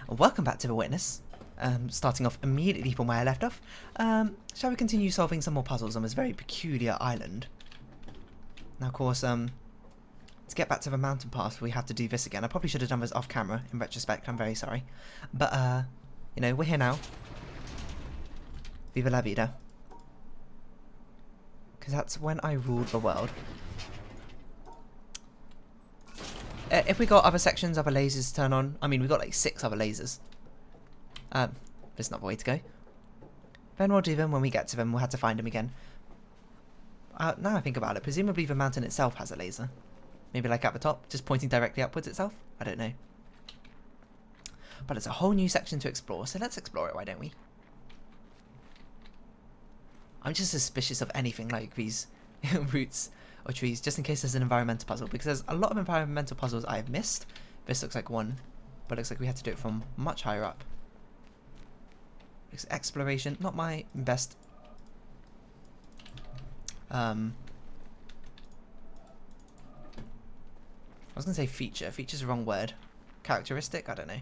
Welcome back to The Witness. Starting off immediately from where I left off. Shall we continue solving some more puzzles on this very peculiar island? Now, of course, to get back to the mountain pass, we have to do this again. I probably should have done this off camera, in retrospect, I'm very sorry. But, you know, we're here now. Viva la vida. Because that's when I ruled the world. If we got other sections, other lasers to turn on, I mean, we got like 6 other lasers. That's not the way to go. Then we'll do them when we get to them. We'll have to find them again. Now I think about it, presumably the mountain itself has a laser. Maybe like at the top, just pointing directly upwards itself? I don't know. But it's a whole new section to explore, so let's explore it, why don't we? I'm just suspicious of anything like these roots or trees, just in case there's an environmental puzzle, because there's a lot of environmental puzzles I've missed. This looks like one, but it looks like we had to do it from much higher up. It's exploration, not my best I was going to say feature. Feature's the wrong word. Characteristic? I don't know.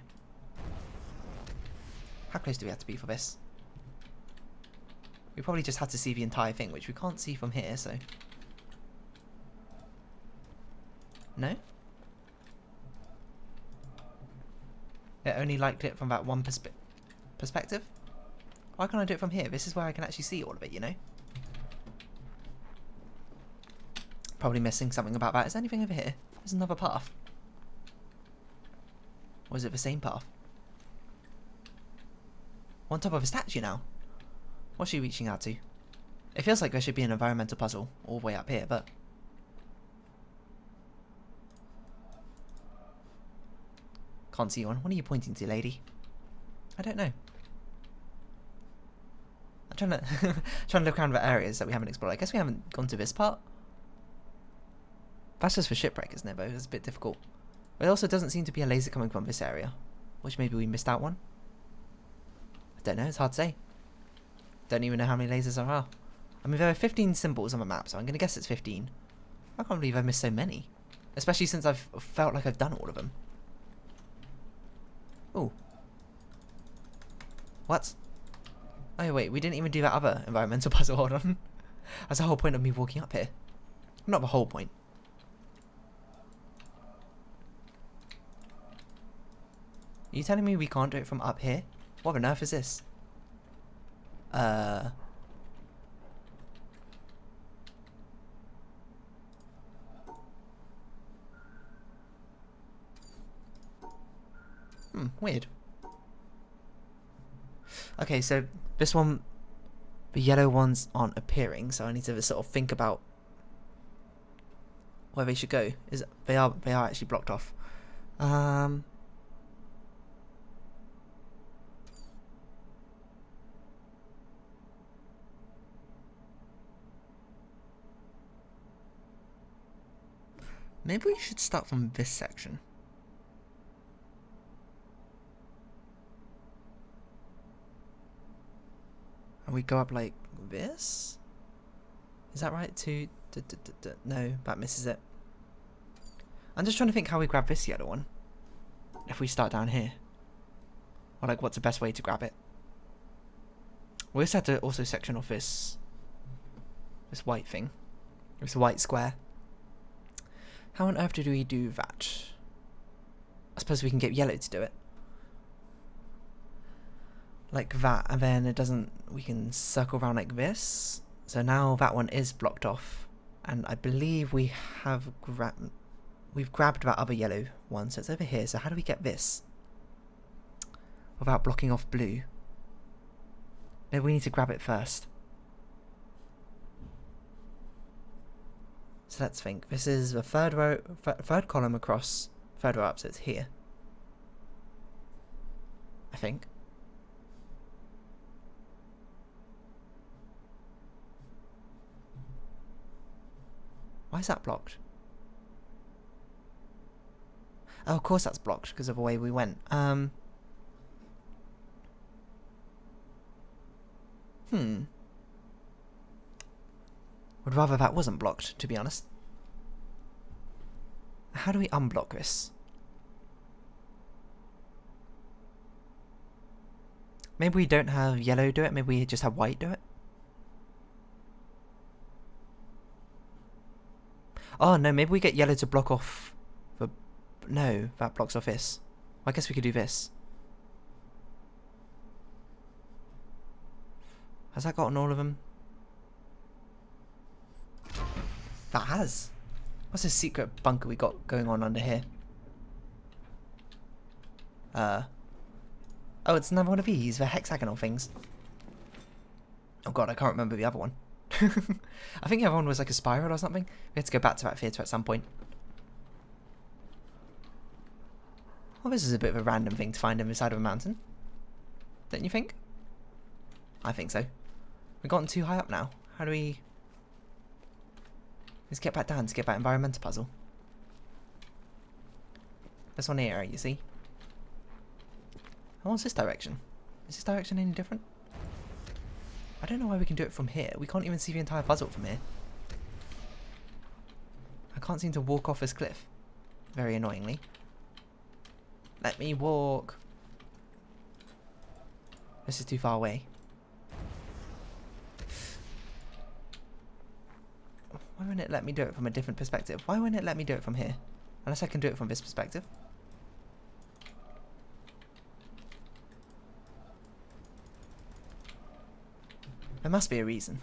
How close do we have to be for this? We probably just had to see the entire thing, which we can't see from here, so... No? It only liked it from that one perspective? Why can't I do it from here? This is where I can actually see all of it, you know? Probably missing something about that. Is there anything over here? There's another path. Or is it the same path? On top of a statue now. What's she reaching out to? It feels like there should be an environmental puzzle all the way up here, but... Can't see one. What are you pointing to, lady? I don't know. I'm trying to look around the areas that we haven't explored. I guess we haven't gone to this part. That's just for shipwreck, isn't it, though? It's a bit difficult. But it also doesn't seem to be a laser coming from this area. Which maybe we missed out one. I don't know, it's hard to say. Don't even know how many lasers there are. I mean, there are 15 symbols on the map, so I'm going to guess it's 15. I can't believe I missed so many. Especially since I've felt like I've done all of them. Ooh. What? Oh wait, we didn't even do that other environmental puzzle, hold on. That's the whole point of me walking up here. Not the whole point. Are you telling me we can't do it from up here? What on earth is this? Weird. Okay, so this one, the yellow ones aren't appearing, so I need to sort of think about where they should go. They are actually blocked off. Maybe we should start from this section. And we go up like this? Is that right? No, that misses it. I'm just trying to think how we grab this yellow one. If we start down here. Or like what's the best way to grab it. We just have to also section off this white thing. This white square. How on earth do we do that? I suppose we can get yellow to do it. Like that, and then it doesn't... We can circle around like this. So now that one is blocked off. And I believe we have we've grabbed that other yellow one, so it's over here. So how do we get this? Without blocking off blue. Maybe we need to grab it first. So let's think. This is the third row, third column across, third row up, so it's here. I think. Why is that blocked? Oh, of course that's blocked because of the way we went. Would rather that wasn't blocked, to be honest. How do we unblock this? Maybe we don't have yellow do it, maybe we just have white do it. Oh no, maybe we get yellow to block off the... No, that blocks off this. Well, I guess we could do this. Has that gotten all of them? That has. What's this secret bunker we got going on under here? Oh, it's another one of these, the hexagonal things. Oh god, I can't remember the other one. I think the other one was like a spiral or something. We had to go back to that theatre at some point. Well, this is a bit of a random thing to find in the side of a mountain. Don't you think? I think so. We've gotten too high up now. How do we... Let's get back down to get that environmental puzzle. This one here, you see? And what's this direction? Is this direction any different? I don't know why we can do it from here. We can't even see the entire puzzle from here. I can't seem to walk off this cliff. Very annoyingly. Let me walk. This is too far away. Why wouldn't it let me do it from a different perspective? Why wouldn't it let me do it from here? Unless I can do it from this perspective. There must be a reason.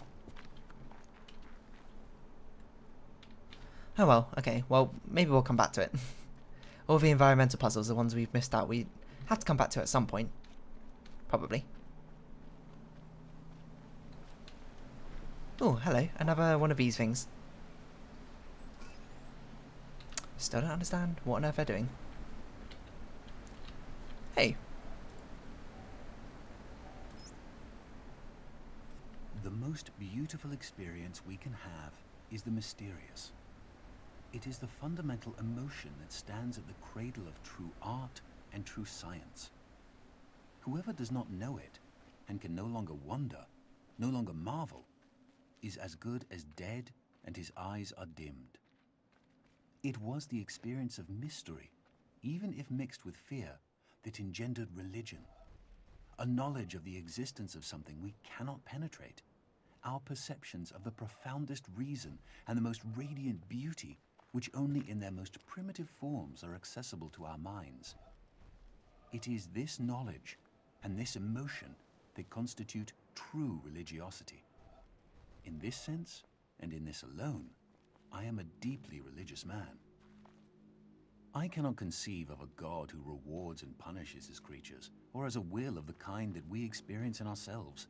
Oh well, okay. Well, maybe we'll come back to it. All the environmental puzzles, the ones we've missed out, we have to come back to at some point. Probably. Oh, hello. Another one of these things. Still don't understand what on earth they're doing. Hey. The most beautiful experience we can have is the mysterious. It is the fundamental emotion that stands at the cradle of true art and true science. Whoever does not know it, and can no longer wonder, no longer marvel, is as good as dead and his eyes are dimmed. It was the experience of mystery, even if mixed with fear, that engendered religion. A knowledge of the existence of something we cannot penetrate. Our perceptions of the profoundest reason and the most radiant beauty, which only in their most primitive forms are accessible to our minds. It is this knowledge and this emotion that constitute true religiosity. In this sense, and in this alone, I am a deeply religious man. I cannot conceive of a God who rewards and punishes his creatures, or has a will of the kind that we experience in ourselves.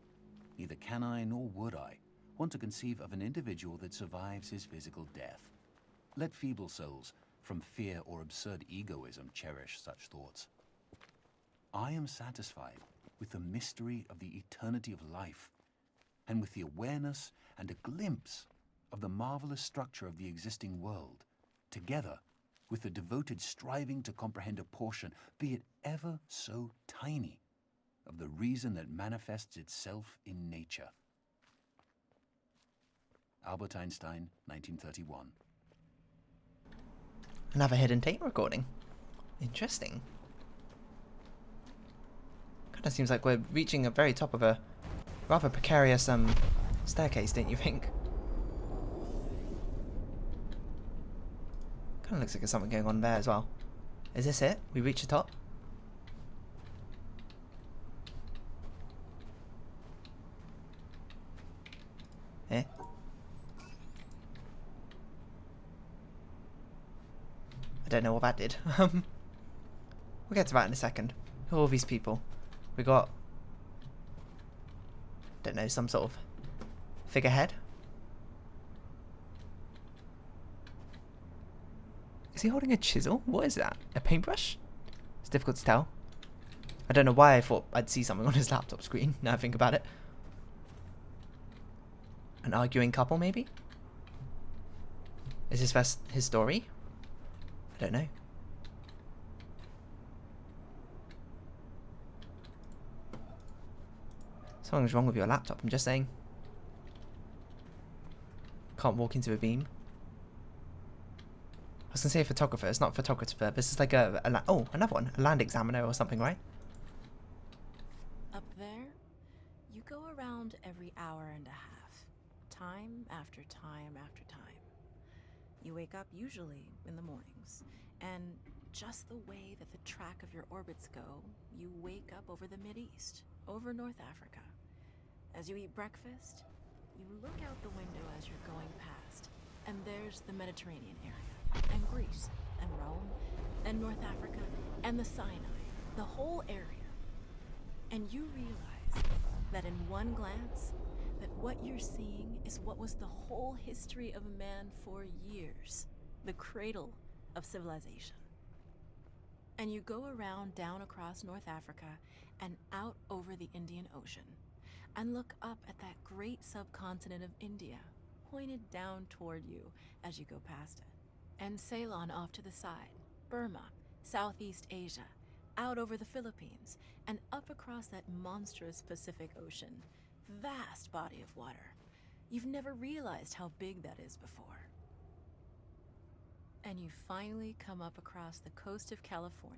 Neither can I, nor would I, want to conceive of an individual that survives his physical death. Let feeble souls, from fear or absurd egoism, cherish such thoughts. I am satisfied with the mystery of the eternity of life, and with the awareness and a glimpse of the marvelous structure of the existing world, together with the devoted striving to comprehend a portion, be it ever so tiny, of the reason that manifests itself in nature. Albert Einstein, 1931. Another hidden tape recording. Interesting. Kind of seems like we're reaching the very top of a rather precarious staircase, don't you think? Kind of looks like there's something going on there as well. Is this it? We reach the top? Eh? I don't know what that did. We'll get to that in a second. Who are all these people? We got... don't know, some sort of figurehead? Is he holding a chisel? What is that? A paintbrush? It's difficult to tell. I don't know why I thought I'd see something on his laptop screen, now I think about it. An arguing couple, maybe? Is this his story? I don't know. Something's wrong with your laptop, I'm just saying. Can't walk into a beam. I was going to say a photographer, it's not a photographer. This is like oh, another one. A land examiner or something, right? Up There, you go around every hour and a half, time after time after time. You wake up usually in the mornings, and just the way that the track of your orbits go, you wake up over the Mideast, over North Africa. As you eat breakfast, you look out the window as you're going past, and there's the Mediterranean area, and Greece, and Rome, and North Africa, and the Sinai, the whole area. And you realize that in one glance, that what you're seeing is what was the whole history of man for years, the cradle of civilization. And you go around down across North Africa and out over the Indian Ocean and look up at that great subcontinent of India, pointed down toward you as you go past it. And Ceylon off to the side, Burma, Southeast Asia, out over the Philippines, and up across that monstrous Pacific Ocean. Vast body of water. You've never realized how big that is before. And you finally come up across the coast of California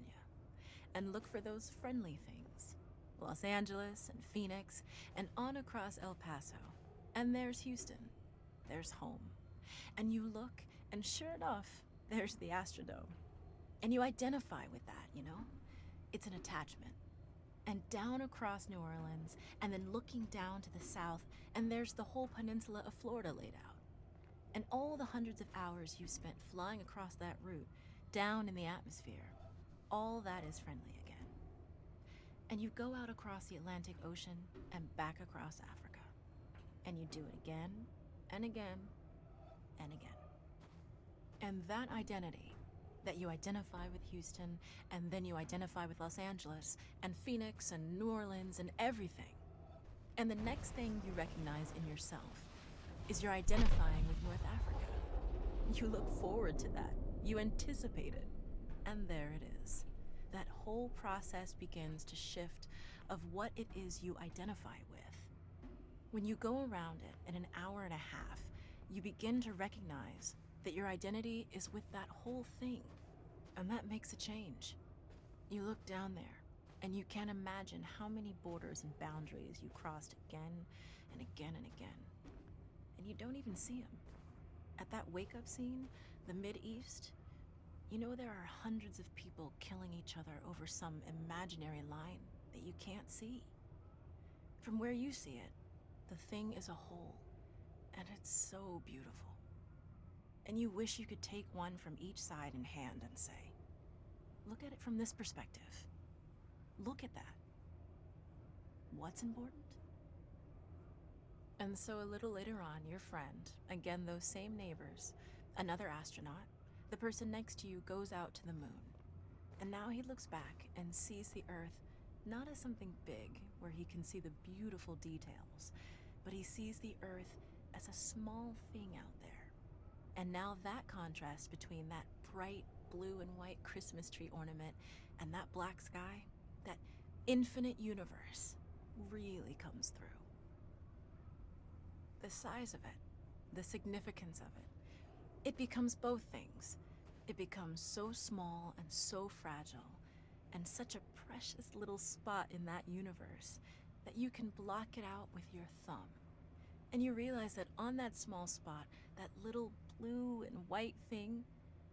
and look for those friendly things. Los Angeles and Phoenix, and on across El Paso. And there's Houston. There's home. And you look, and sure enough, there's the Astrodome. And you identify with that, you know? It's an attachment. And down across New Orleans, and then looking down to the south, and there's the whole peninsula of Florida laid out. And all the hundreds of hours you spent flying across that route, down in the atmosphere, all that is friendly again. And you go out across the Atlantic Ocean and back across Africa. And you do it again, and again, and again. And that identity, that you identify with Houston, and then you identify with Los Angeles, and Phoenix, and New Orleans, and everything. And the next thing you recognize in yourself is you're identifying with North Africa. You look forward to that. You anticipate it. And there it is. That whole process begins to shift of what it is you identify with. When you go around it in an hour and a half, you begin to recognize that your identity is with that whole thing. And that makes a change. You look down there, and you can't imagine how many borders and boundaries you crossed again and again and again. And you don't even see them. At that wake-up scene, the Mideast, you know there are hundreds of people killing each other over some imaginary line that you can't see. From where you see it, the thing is a whole, and it's so beautiful. And you wish you could take one from each side in hand and say, look at it from this perspective. Look at that. What's important? And so a little later on, your friend, again those same neighbors, another astronaut, the person next to you goes out to the moon. And now he looks back and sees the Earth not as something big where he can see the beautiful details, but he sees the Earth as a small thing out there. And now that contrast between that bright blue and white Christmas tree ornament and that black sky, that infinite universe, really comes through. The size of it, the significance of it, it becomes both things. It becomes so small and so fragile, and such a precious little spot in that universe that you can block it out with your thumb. And you realize that on that small spot, that little blue and white thing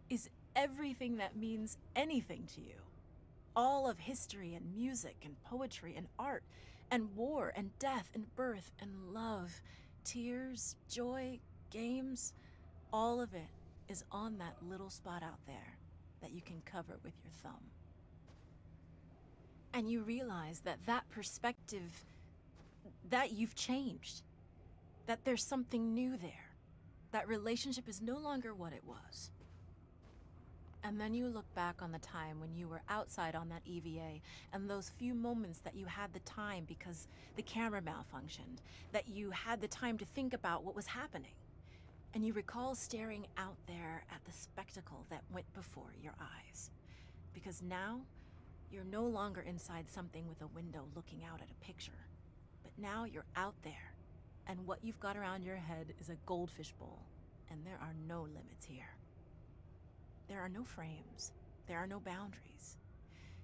is everything that means anything to you. All of history and music and poetry and art and war and death and birth and love, tears, joy, games, all of it is on that little spot out there that you can cover with your thumb. And you realize that that perspective, that you've changed, that there's something new there. That relationship is no longer what it was. And then you look back on the time when you were outside on that EVA and those few moments that you had the time because the camera malfunctioned, that you had the time to think about what was happening. And you recall staring out there at the spectacle that went before your eyes. Because now, you're no longer inside something with a window looking out at a picture. But now you're out there, and what you've got around your head is a goldfish bowl, and there are no limits here. There are no frames. There are no boundaries.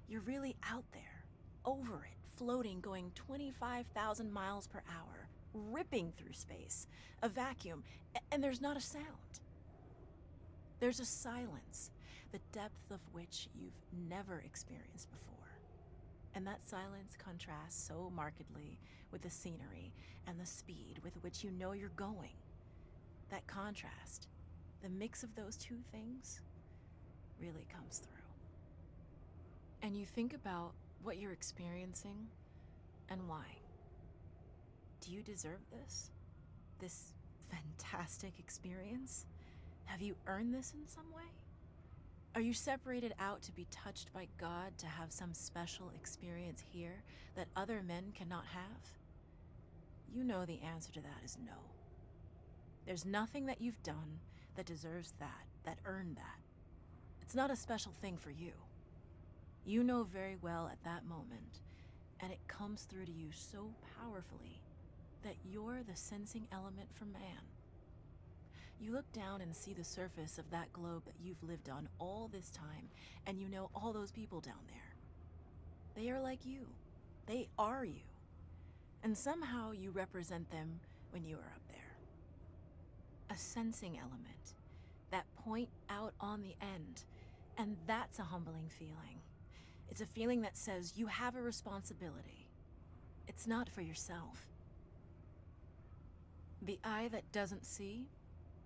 You're really out there, over it, floating, going 25,000 miles per hour, ripping through space, a vacuum, and there's not a sound. There's a silence, the depth of which you've never experienced before. And that silence contrasts so markedly with the scenery and the speed with which you know you're going. That contrast, the mix of those two things, really comes through. And you think about what you're experiencing and why. Do you deserve this? This fantastic experience? Have you earned this in some way? Are you separated out to be touched by God, to have some special experience here that other men cannot have? You know the answer to that is no. There's nothing that you've done that deserves that earned that. It's not a special thing for you. You know very well at that moment, and it comes through to you so powerfully, that you're the sensing element for man. You look down and see the surface of that globe that you've lived on all this time, and you know all those people down there. They are like you. They are you. And somehow you represent them when you are up there. A sensing element, that point out on the end, and that's a humbling feeling. It's a feeling that says you have a responsibility. It's not for yourself. The eye that doesn't see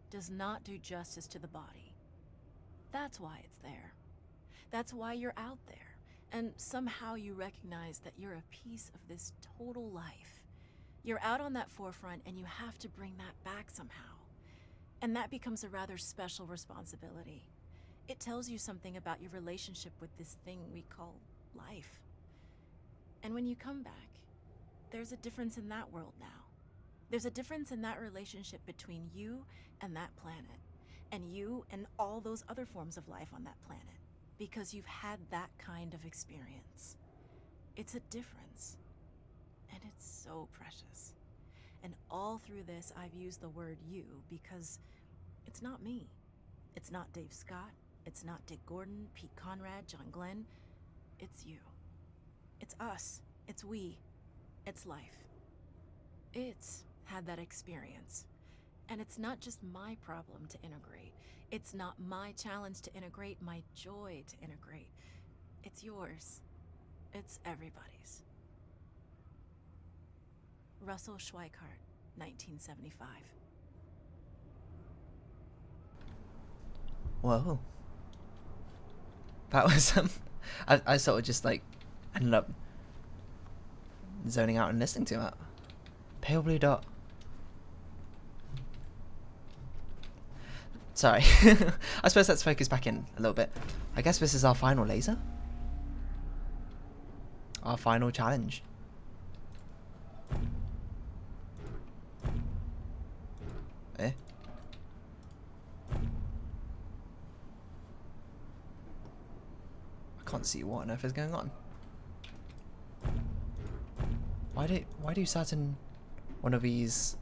does not do justice to the body. That's why it's there. That's why you're out there. And somehow you recognize that you're a piece of this total life. You're out on that forefront and you have to bring that back somehow. And that becomes a rather special responsibility. It tells you something about your relationship with this thing we call life. And when you come back, there's a difference in that world now. There's a difference in that relationship between you and that planet, and you and all those other forms of life on that planet, because you've had that kind of experience. It's a difference, and it's so precious. And all through this, I've used the word you because it's not me. It's not Dave Scott. It's not Dick Gordon, Pete Conrad, John Glenn. It's you. It's us. It's we. It's life. It's had that experience. And it's not just my problem to integrate. It's not my challenge to integrate, my joy to integrate. It's yours. It's everybody's. Russell Schweikart, 1975. Whoa. That was I sort of just like ended up zoning out and listening to that. Pale blue dot. Sorry. I suppose let's focus back in a little bit. I guess this is our final laser. Our final challenge. Eh? I can't see what on earth is going on. Why do certain one of these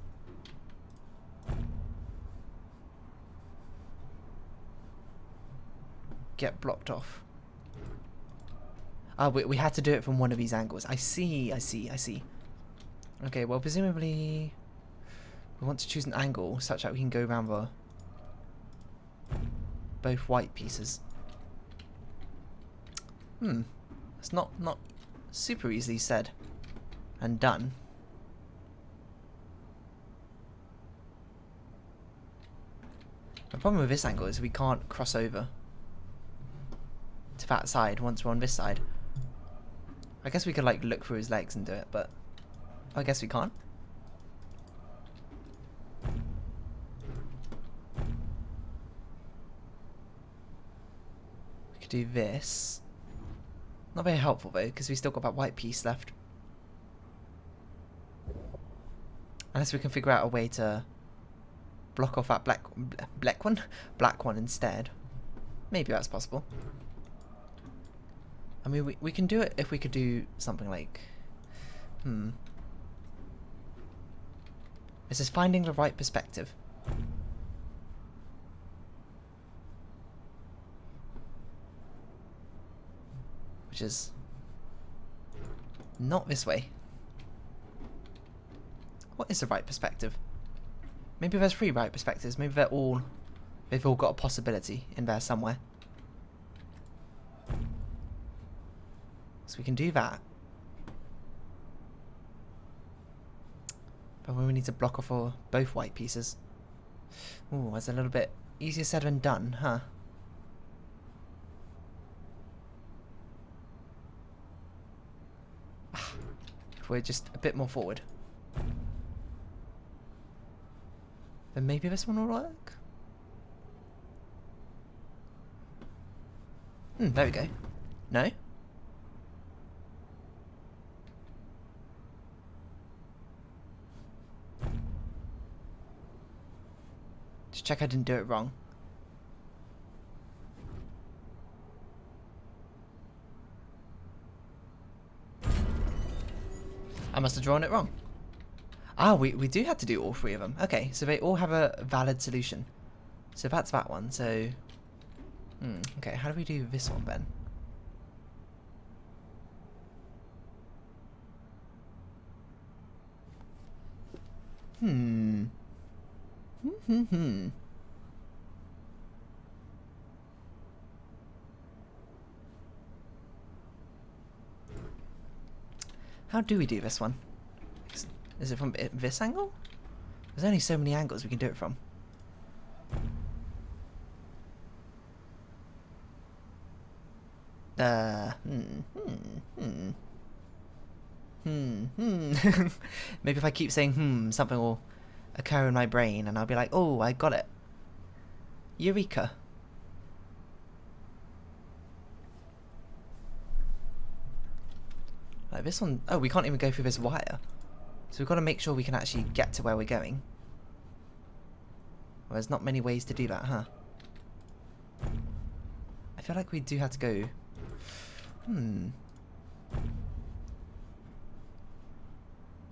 get blocked off? Ah, we had to do it from one of these angles. I see. Okay, well presumably we want to choose an angle such that we can go around the both white pieces. It's not super easily said and done. The problem with this angle is we can't cross over to that side once we're on this side. I guess we could like look through his legs and do it, but I guess we can't. We could do this. Not very helpful though, because we still got that white piece left. Unless we can figure out a way to block off that black one instead. Maybe that's possible. I mean, we can do it if we could do something like... This is finding the right perspective. Which is Not this way. What is the right perspective? Maybe there's 3 right perspectives. Maybe they've all got a possibility in there somewhere. So we can do that. But we need to block off all, both white pieces. Ooh, that's a little bit easier said than done, huh? If we're just a bit more forward, then maybe this one will work. There we go. No? Just check I didn't do it wrong. I must have drawn it wrong. Ah, we do have to do all 3 of them. Okay, so they all have a valid solution. So that's that one. So, okay, how do we do this one then? How do we do this one? Is it from this angle? There's only so many angles we can do it from. Maybe if I keep saying something will occur in my brain and I'll be like, oh, I got it. Eureka. Like this one, oh, we can't even go through this wire. So we've got to make sure we can actually get to where we're going. Well, there's not many ways to do that, huh? I feel like we do have to go...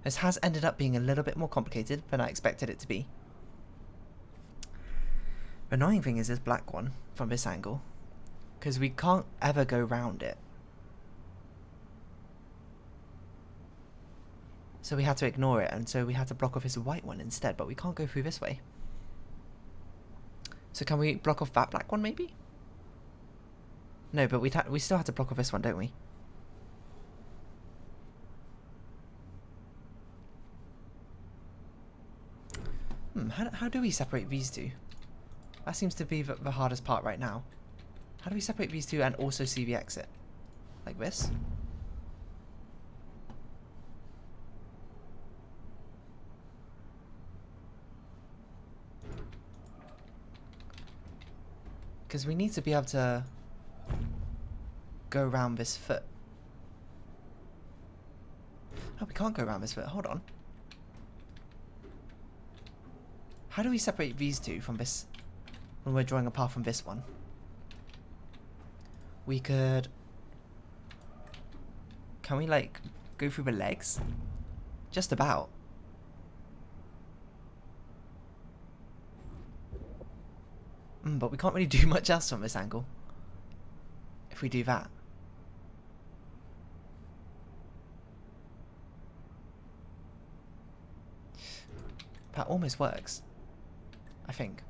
This has ended up being a little bit more complicated than I expected it to be. The annoying thing is this black one from this angle, because we can't ever go round it. So we had to ignore it, and so we had to block off this white one instead, but we can't go through this way. So can we block off that black one maybe? No, but we still have to block off this one, don't we? How do we separate these two? That seems to be the hardest part right now. How do we separate these two and also see the exit? Like this? Because we need to be able to go around this foot. Oh, we can't go around this foot. Hold on. How do we separate these two from this when we're drawing a path from this one? We could... Can we, like, go through the legs? Just about. But we can't really do much else from this angle. If we do that. That almost works. I think.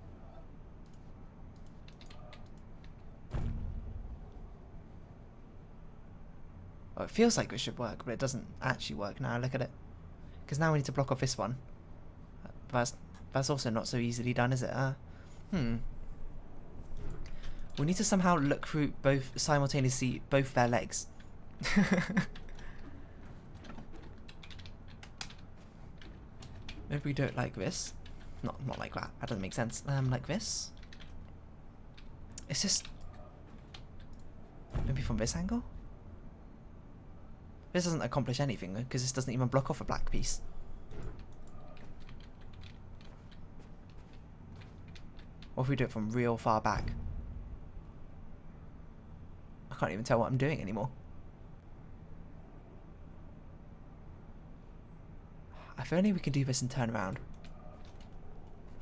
Well, it feels like it should work, but it doesn't actually work now. Look at it. Because now we need to block off this one. That's also not so easily done, is it? We need to somehow look through both simultaneously, both their legs. Maybe we do it like this. Not like that. That doesn't make sense. Like this. It's just maybe from this angle. This doesn't accomplish anything because this doesn't even block off a black piece. What if we do it from real far back? I can't even tell what I'm doing anymore. If only we could do this and turn around.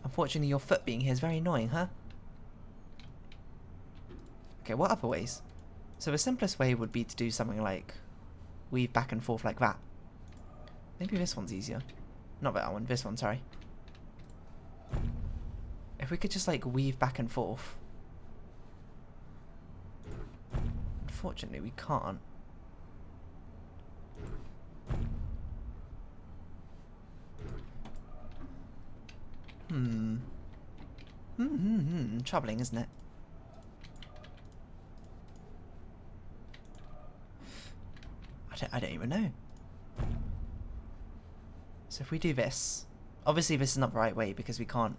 Unfortunately, your foot being here is very annoying, huh? Okay, what other ways? So the simplest way would be to do something like weave back and forth like that. Maybe this one's easier. Not that one, this one, sorry. If we could just like weave back and forth. Unfortunately, we can't. Troubling, isn't it? I don't even know. So if we do this, obviously this is not the right way because we can't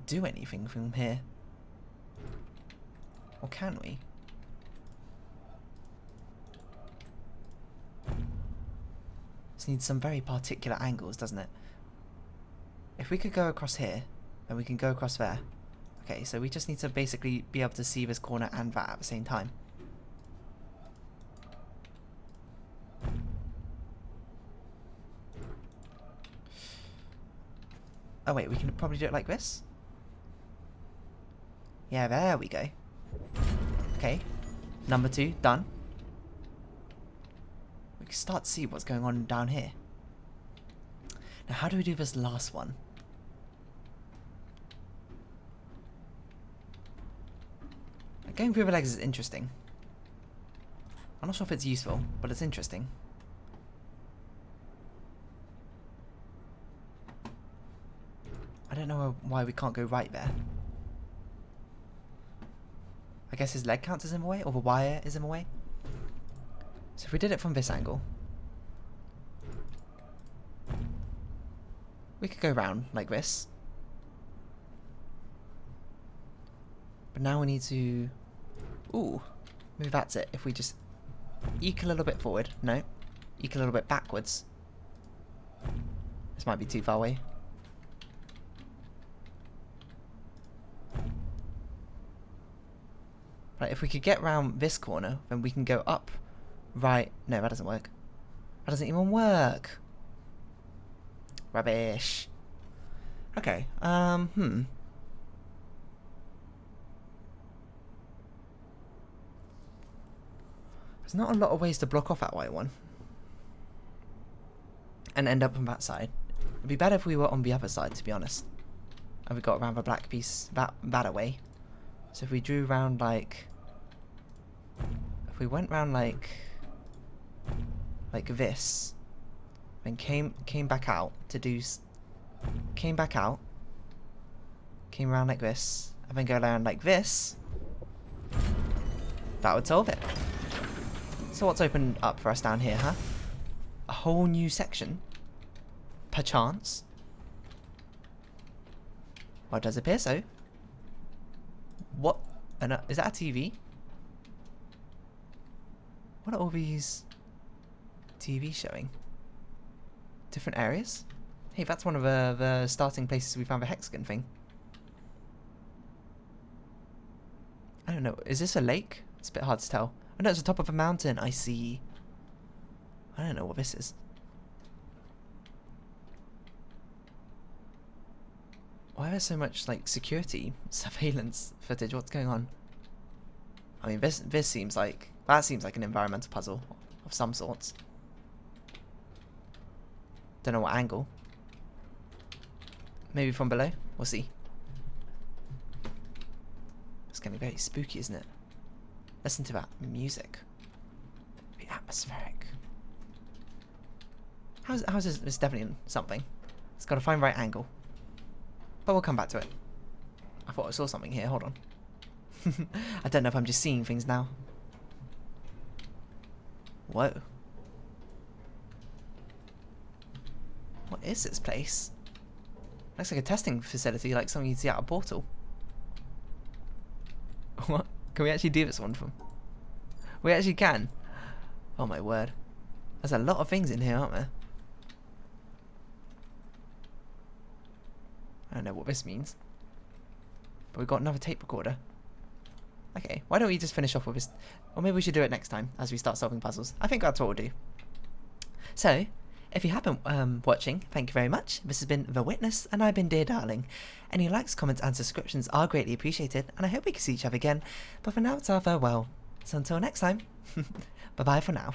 do anything from here. Or can we? This needs some very particular angles, doesn't it? If we could go across here, then we can go across there. Okay, so we just need to basically be able to see this corner and that at the same time. Oh wait, we can probably do it like this? Yeah, there we go. Okay, number 2, done. We can start to see what's going on down here. Now how do we do this last one? Going through the legs is interesting. I'm not sure if it's useful, but it's interesting. I don't know why we can't go right there. I guess his leg counts as in the way, or the wire is in the way. So if we did it from this angle, we could go round like this. But now we need to... Ooh, maybe that's it. If we just eke a little bit forward. No, eke a little bit backwards. This might be too far away. Right, if we could get round this corner, then we can go up, right. No, that doesn't work. That doesn't even work. Rubbish. Okay, There's not a lot of ways to block off that white one. And end up on that side. It'd be better if we were on the other side, to be honest. And we got around the black piece that away. So if we drew round like... If we went round like this, then came back out to do... Came back out. Came around like this. And then go around like this. That would solve it. So what's opened up for us down here, huh? A whole new section? Perchance? Well, it does appear so. What? Is that a TV? What are all these TV showing? Different areas? Hey, that's one of the starting places we found the hexagon thing. I don't know. Is this a lake? It's a bit hard to tell. Oh no, it's the top of a mountain. I see. I don't know what this is. Why is there so much like security surveillance footage? What's going on? I mean, this seems like an environmental puzzle of some sorts. Don't know what angle. Maybe from below. We'll see. It's getting very spooky, isn't it? Listen to that music. Be atmospheric. How's this? It's definitely something. It's got to find right angle. But we'll come back to it. I thought I saw something here. Hold on. I don't know if I'm just seeing things now. Whoa. What is this place? Looks like a testing facility, like something you'd see out a portal. What? Can we actually do this one from? We actually can. Oh my word. There's a lot of things in here, aren't there? I don't know what this means. But we've got another tape recorder. Okay, why don't we just finish off with this? Or maybe we should do it next time as we start solving puzzles. I think that's what we'll do. So, if you have been watching, thank you very much. This has been The Witness, and I've been Dear Darling. Any likes, comments, and subscriptions are greatly appreciated, and I hope we can see each other again. But for now, it's our farewell. So until next time, bye bye for now.